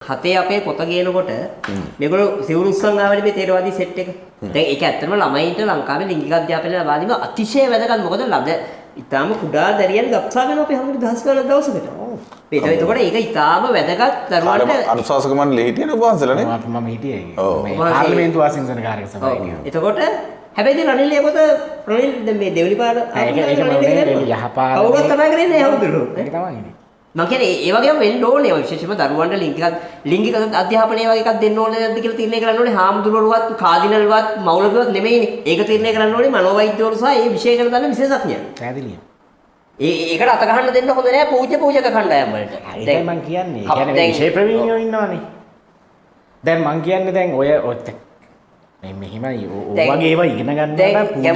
හතේ අපේ පොත ගේනකොට මේගොල්ලෝ සිවුරු උස්සන් ආවනේ මේ තේරවාදී සෙට් එක. දැන් ඒක ඇත්තටම ළමයින්ට ලංකාවේ ලිංගික අධ්‍යාපනය ලබා දීම අතිශය වැදගත්. මොකද ඉතාලම කුඩා දරියන් ගබ්සා වෙනවා අපේ හැමෝටම දහස් ගාණක් දවසකට. ඒතකොට ඒක ඉතාලම වැදගත් දරුවන්ට අනුශාසක මණ්ඩලෙ හිටියනේ ඔබ වහන්සේලානේ. මම හිටියේ. මේ පාර්ලිමේන්තු වාසින්සන කාර්යක සභාවේ. එතකොට හැබැයි රනිල් ඒ පොත රනිල් දැන් මේ දෙවලිපාල ඒක යහපාල කවුරුත් කතා කරන්නේ හැමෝටම. ඒක තමයි ඉතින්. මම කියන්නේ ඒ වගේම වෙන්න ඕනේ විශේෂයෙන්ම දරුවන්ට ලිංගික අධ්‍යාපනය වගේ එකක් දෙන්න ඕනේ නැද්ද කියලා තීරණය කරන්න ඕනේ. හාමුදුරුවෝවත් කාදිනල්වත් මවුලකවත් නෙමෙයිනේ. ඒක තීරණය කරන්න ඕනේ මනෝවෛද්‍යවරු සහ ඒ විෂය ගැන දන්න විශේෂඥයන්. පැහැදිලියි. ඒකට අත ගහන්න දෙන්න හොඳ නෑ පූජක කණ්ඩායම් වලට. ඒකයි මම කියන්නේ. ඒ කියන්නේ විෂය ප්‍රවීණයෝ ඉන්නවනේ. දැන් මම කියන්නේ දැන් ඔය මේ මෙහිමයි වගේ ඒවා ඉගෙන ගන්නට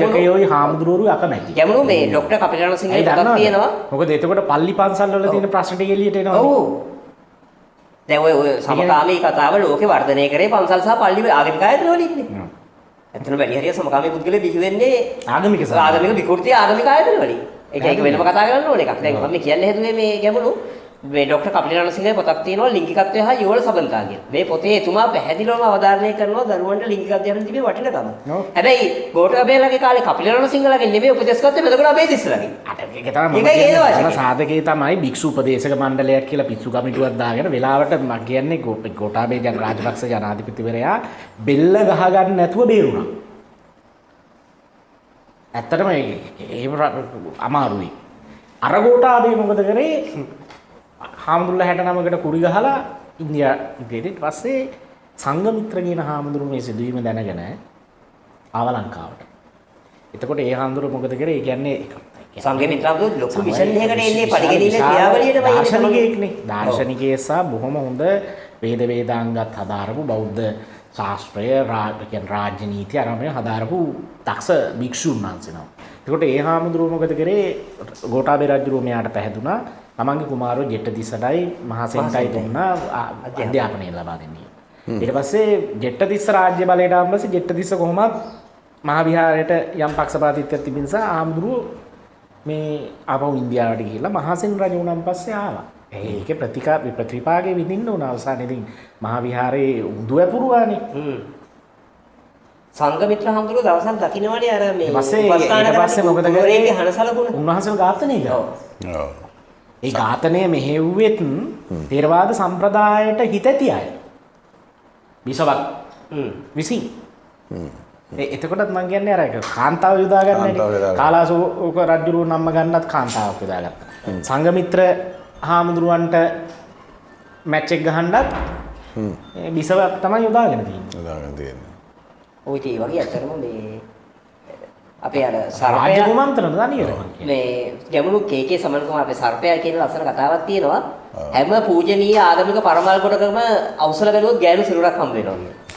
පූජකයෝයි හාමුදුරුවෝයි අකමැති. ගැමුණු මේ ડોක්ටර් කපිලරණ සිංහේ පොතක් තියෙනවා. මොකද එතකොට පල්ලි පන්සල් වල තියෙන ප්‍රශ්න ටික එළියට එනවා. ඔව්. දැන් ඔය සමකාමී කතාව ලෝකේ වර්ධනය කරේ පන්සල් සහ පල්ලි ආගමික ආයතන වල ඉන්නේ. ඇත්තටම වැඩි හරිය සමකාමී පුද්ගලයෝ බිහි වෙන්නේ ආගමික විකෘති ආගමික ආයතන වලින්. ඒක වෙනම කතා කරන්න ඕන එකක්. දැන් මම කියන්නේ හදුවේ මේ ගැමුණු මේ ડોක්ටර් කපිලරණ සිංහේ පොතක් තියෙනවා ලිංගිකත්වය හා යුවල සබඳතා කියන. මේ පොතේ එතුමා පැහැදිලිවම අවධාරණය කරනවා දරුවන්ට ලිංගික අධ්‍යාපනයේ තිබෙන වටිනකම. හැබැයි ගෝඨාභයලගේ කාලේ කපිලරණ සිංහලගේ නෙමෙයි උපදේශ ගත්තේ මෙතකොට අපේ තිස්සලගේ. ඒක තමයි සාධකේ තමයි භික්ෂු උපදේශක මණ්ඩලයක් කියලා පිස්සු කමිටුවක් දාගෙන වෙලාවට මම කියන්නේ ගෝඨාභය රාජපක්ෂ ජනාධිපතිවරයා බෙල්ල ගහ ගන්න නැතුව බේරුණා. ඇත්තටම ඒක අමාරුයි. අර ගෝඨාභය මොකද කරේ? හාමුදුරුවෝ 69කට කුරි ගහලා ඉන්දියාවට ඊට පස්සේ සංඝමිත්‍ර කියන හාමුදුරුවෝ මේ සිදුවීම දැනගෙන ආව ලංකාවට. එතකොට ඒ හාමුදුරුවෝ මොකද කරේ? ඒ කියන්නේ සංඝමිත්‍රවරු ලොකු මිෂන් එකකට එන්නේ පරිගණීන ක්‍රියාවලියටම දාර්ශනිකයෙක්නේ. දාර්ශනිකයෙක් සහ බොහොම හොඳ වේදාංගත් හදාරපු බෞද්ධ ශාස්ත්‍රය රාජ්‍ය නීති අරමය හදාරපු දක්ෂ භික්ෂුන් වහන්සේනවා. එතකොට ඒ හාමුදුරුවෝ මොකද කරේ? ගෝඨාභය රජුරුව මෙයාට පැහැදුනා තමන්ගේ කුමාරෝ ජෙට්ටතිස්සටයි මහසෙන්ටයි දුන්නා අධ්‍යාපනය ලබා දෙන්නේ. ඊට පස්සේ ජෙට්ටතිස්ස රාජ්‍ය බලයට ආවම පස්සේ ජෙට්ටතිස්ස කොහොමද මහ විහාරයට යම් පක්ෂපාතීත්වයක් තිබෙන නිසා ආමුදුරුව මේ ආපහු ඉන්දියාවට ගිහිල්ලා මහසෙන් රජු වුණාන් පස්සේ ආවා. ඒකේ ප්‍රතිපාගේ විඳින්න උන අවසානයේදී මහ විහාරයේ උඳු ඇපුරුවානේ. සංඝමිත්‍ර හඳුරු දවසක් දකින්නවනේ අර මේ ඊට පස්සේ මොකද කරේ? හනසලකුණ උන්වහන්සේ ඝාතනය කළා. ඔව්. ඒ ඝාතනය මෙහෙව්වෙත් තේරවාද සම්ප්‍රදායට හිත ඇති අය. බිසවක් විසින්. එතකොටත් මම කියන්නේ අර කාන්තාව යොදා ගන්නනේ. කාලාසෝක රජුරුව නම්ම ගන්නත් කාන්තාවක් යොදාගත්තා. සංඝමිත්‍ර හාමුදුරුවන්ට මැච් එක ගහන්නත් බිසවක් තමයි යොදාගෙන තියෙන්නේ. ඔය ඒ වගේ අතරම මේ අපේ අර සර්පයා රාජ්‍ය කුමන්ත්‍රණ දනියද මේ ගැමුණු කේකේ සමන්කම අපේ සර්පයා කියන ලස්සන කතාවක් තියෙනවා. හැම පූජනීය ආගමික පරමල් කොටකම අවසල බැලුවොත් ගෑනු සිරුරක් හම්බ වෙනවා.